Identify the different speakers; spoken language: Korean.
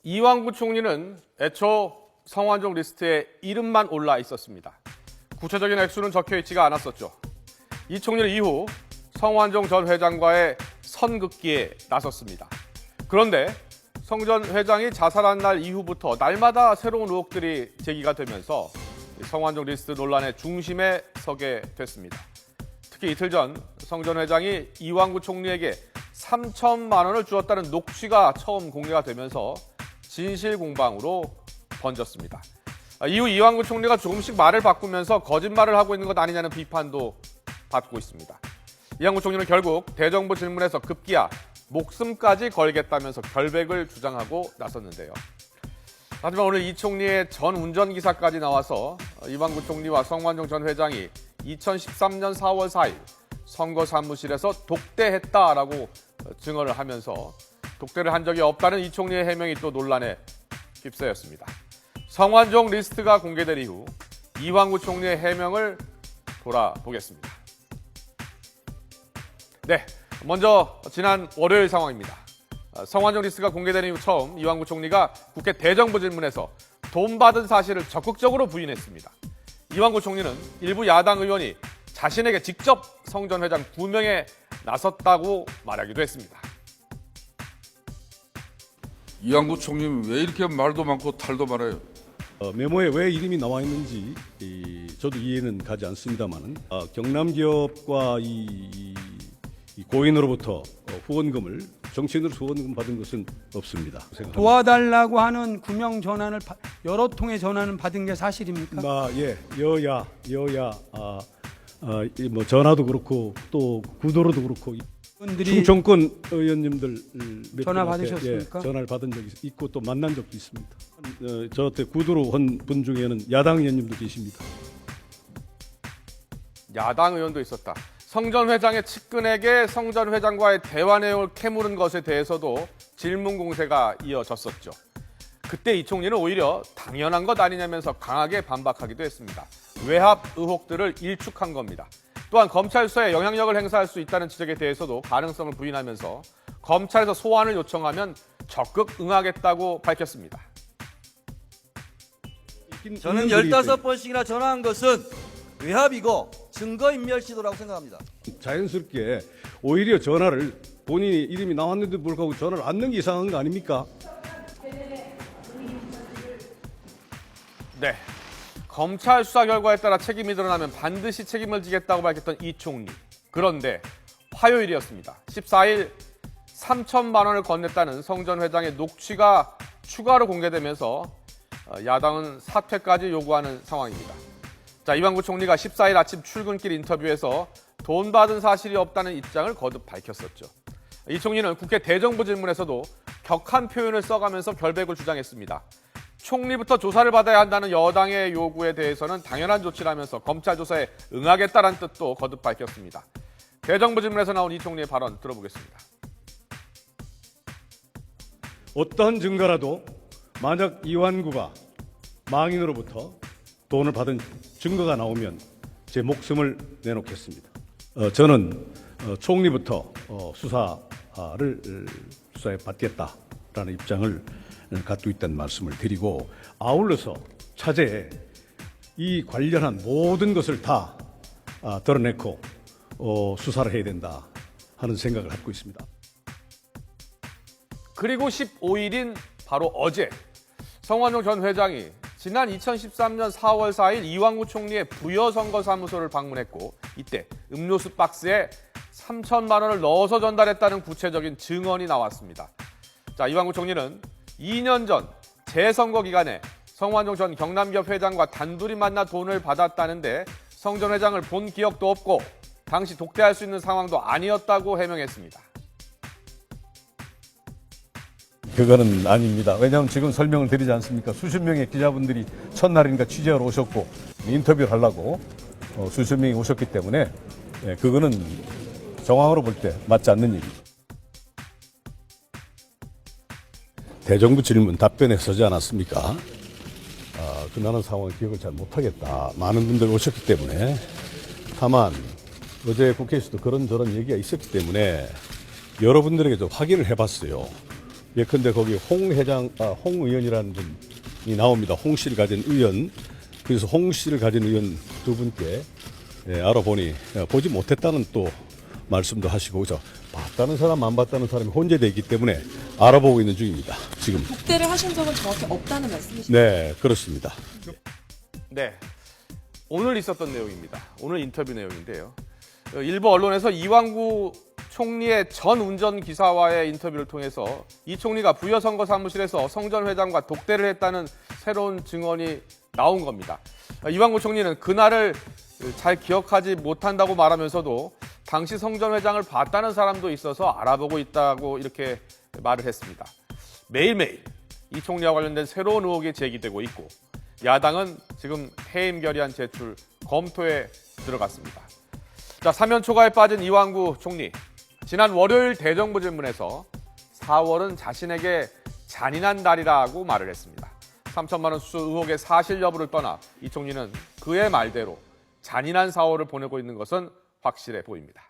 Speaker 1: 이완구 총리는 애초 성완종 리스트에 이름만 올라 있었습니다. 구체적인 액수는 적혀 있지가 않았었죠. 이 총리는 이후 성완종 전 회장과의 선긋기에 나섰습니다. 그런데 성 전 회장이 자살한 날 이후부터 날마다 새로운 의혹들이 제기가 되면서 성완종 리스트 논란의 중심에 서게 됐습니다. 특히 이틀 전 성 전 회장이 이완구 총리에게 3천만 원을 주었다는 녹취가 처음 공개가 되면서 진실 공방으로 번졌습니다. 이후 이완구 총리가 조금씩 말을 바꾸면서 거짓말을 하고 있는 것 아니냐는 비판도 받고 있습니다. 이완구 총리는 결국 대정부 질문에서 급기야 목숨까지 걸겠다면서 결백을 주장하고 나섰는데요. 하지만 오늘 이 총리의 전 운전기사까지 나와서 이완구 총리와 성완종 전 회장이 2013년 4월 4일 선거 사무실에서 독대했다라고 증언을 하면서 독대를 한 적이 없다는 이 총리의 해명이 또 논란에 휩싸였습니다. 성완종 리스트가 공개된 이후 이완구 총리의 해명을 돌아보겠습니다. 네, 먼저 지난 월요일 상황입니다. 성완종 리스트가 공개된 이후 처음 이완구 총리가 국회 대정부 질문에서 돈 받은 사실을 적극적으로 부인했습니다. 이완구 총리는 일부 야당 의원이 자신에게 직접 성 전 회장 2명에 나섰다고 말하기도 했습니다.
Speaker 2: 이완구 총리는 왜 이렇게 말도 많고 탈도 많아요?
Speaker 3: 메모에 왜 이름이 나와 있는지 저도 이해는 가지 않습니다만 경남기업과 이 고인으로부터 후원금을 정치인으로서 후원금 받은 것은 없습니다.
Speaker 4: 도와달라고 하는 구명 전화를 여러 통의 전화는 받은 게 사실입니까?
Speaker 3: 예, 여야 뭐 전화도 그렇고 또 구도로도 그렇고
Speaker 4: 분들이
Speaker 3: 정권 의원님들 몇
Speaker 4: 전화
Speaker 3: 분한테,
Speaker 4: 받으셨습니까?
Speaker 3: 전화를 받은 적이 있고 또 만난 적도 있습니다. 저한테 구도로 한 분 중에는 야당 의원님도 계십니다.
Speaker 1: 야당 의원도 있었다. 성 전 회장의 측근에게 성 전 회장과의 대화 내용을 캐물은 것에 대해서도 질문 공세가 이어졌었죠. 그때 이 총리는 오히려 당연한 것 아니냐면서 강하게 반박하기도 했습니다. 외압 의혹들을 일축한 겁니다. 또한 검찰 수사에 영향력을 행사할 수 있다는 지적에 대해서도 가능성을 부인하면서 검찰에서 소환을 요청하면 적극 응하겠다고 밝혔습니다.
Speaker 5: 저는 15번씩이나 전화한 것은 외압이고 증거인멸 시도라고 생각합니다.
Speaker 3: 자연스럽게 오히려 전화를 본인이 이름이 나왔는데도 불구하고 전화를 안 넣는 게 이상한 거 아닙니까?
Speaker 1: 네, 검찰 수사 결과에 따라 책임이 드러나면 반드시 책임을 지겠다고 밝혔던 이 총리. 그런데 화요일이었습니다. 14일 3천만 원을 건넸다는 성 전 회장의 녹취가 추가로 공개되면서 야당은 사퇴까지 요구하는 상황입니다. 자, 이완구 총리가 14일 아침 출근길 인터뷰에서 돈 받은 사실이 없다는 입장을 거듭 밝혔었죠. 이 총리는 국회 대정부 질문에서도 격한 표현을 써가면서 결백을 주장했습니다. 총리부터 조사를 받아야 한다는 여당의 요구에 대해서는 당연한 조치라면서 검찰 조사에 응하겠다는 뜻도 거듭 밝혔습니다. 대정부 질문에서 나온 이 총리의 발언 들어보겠습니다.
Speaker 3: 어떠한 증거라도 만약 이완구가 망인으로부터 돈을 받은 증거가 나오면 제 목숨을 내놓겠습니다. 저는 총리부터 수사에 받겠다라는 입장을 갖고 있다는 말씀을 드리고 아울러서 차제에 이 관련한 모든 것을 다 드러내고 수사를 해야 된다 하는 생각을 갖고 있습니다.
Speaker 1: 그리고 15일인 바로 어제 성완종 전 회장이 지난 2013년 4월 4일 이완구 총리의 부여선거사무소를 방문했고 이때 음료수 박스에 3천만 원을 넣어서 전달했다는 구체적인 증언이 나왔습니다. 자, 이완구 총리는 2년 전 재선거 기간에 성완종 전 경남기업 회장과 단둘이 만나 돈을 받았다는데 성 전 회장을 본 기억도 없고 당시 독대할 수 있는 상황도 아니었다고 해명했습니다.
Speaker 6: 그거는 아닙니다. 왜냐하면 지금 설명을 드리지 않습니까? 수십 명의 기자분들이 첫날이니까 취재하러 오셨고 인터뷰를 하려고 수십 명이 오셨기 때문에 그거는 정황으로 볼 때 맞지 않는 얘기죠.
Speaker 3: 대정부 질문 답변에 서지 않았습니까? 나는 상황 기억을 잘 못하겠다. 많은 분들 오셨기 때문에 다만 어제 국회에서도 그런저런 얘기가 있었기 때문에 여러분들에게 좀 확인을 해봤어요. 예컨대 거기 홍 의원이라는 분이 나옵니다. 홍 씨를 가진 의원. 그래서 홍 씨를 가진 의원 두 분께 알아보니 보지 못했다는 또 말씀도 하시고, 그래서 봤다는 사람, 안 봤다는 사람이 혼재되어 있기 때문에 알아보고 있는 중입니다. 지금.
Speaker 7: 독대를 하신 적은 정확히 없다는 말씀이시죠?
Speaker 3: 네, 그렇습니다.
Speaker 1: 네, 오늘 있었던 내용입니다. 오늘 인터뷰 내용인데요. 일부 언론에서 이완구 총리의 전 운전기사와의 인터뷰를 통해서 이 총리가 부여선거 사무실에서 성 전 회장과 독대를 했다는 새로운 증언이 나온 겁니다. 이완구 총리는 그날을 잘 기억하지 못한다고 말하면서도 당시 성 전 회장을 봤다는 사람도 있어서 알아보고 있다고 이렇게 말을 했습니다. 매일매일 이 총리와 관련된 새로운 의혹이 제기되고 있고, 야당은 지금 해임 결의안 제출 검토에 들어갔습니다. 자, 사면 초과에 빠진 이완구 총리. 지난 월요일 대정부 질문에서 4월은 자신에게 잔인한 달이라고 말을 했습니다. 3천만 원 수수 의혹의 사실 여부를 떠나 이 총리는 그의 말대로 잔인한 4월을 보내고 있는 것은 확실해 보입니다.